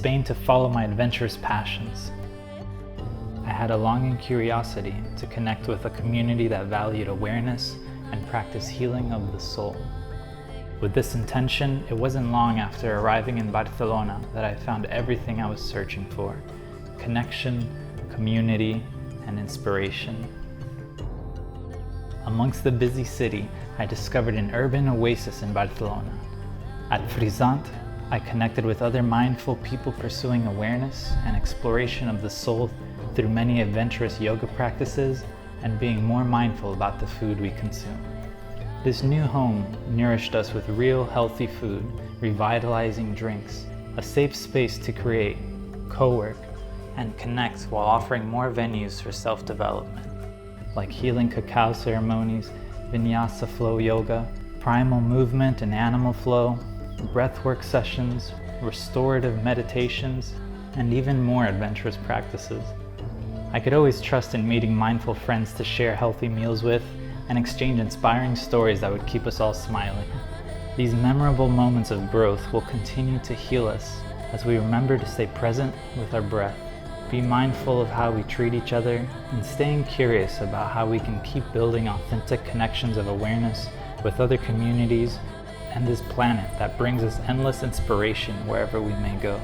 Spain to follow my adventurous passions. I had a longing curiosity to connect with a community that valued awareness and practiced healing of the soul. With this intention, it wasn't long after arriving in Barcelona that I found everything I was searching for: connection, community, and inspiration. Amongst the busy city, I discovered an urban oasis in Barcelona. At Frizzant, I connected with other mindful people pursuing awareness and exploration of the soul through many adventurous yoga practices and being more mindful about the food we consume. This new home nourished us with real healthy food, revitalizing drinks, a safe space to create, co-work, and connect while offering more venues for self-development, like healing cacao ceremonies, vinyasa flow yoga, primal movement and animal flow, breathwork sessions, restorative meditations, and even more adventurous practices. I could always trust in meeting mindful friends to share healthy meals with and exchange inspiring stories that would keep us all smiling. These memorable moments of growth will continue to heal us as we remember to stay present with our breath, be mindful of how we treat each other, and staying curious about how we can keep building authentic connections of awareness with other communities and this planet that brings us endless inspiration wherever we may go.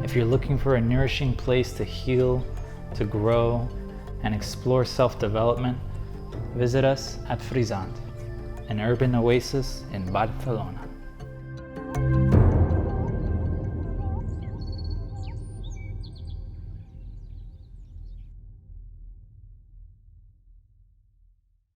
If you're looking for a nourishing place to heal, to grow, and explore self-development, visit us at Frizzant, an urban oasis in Barcelona.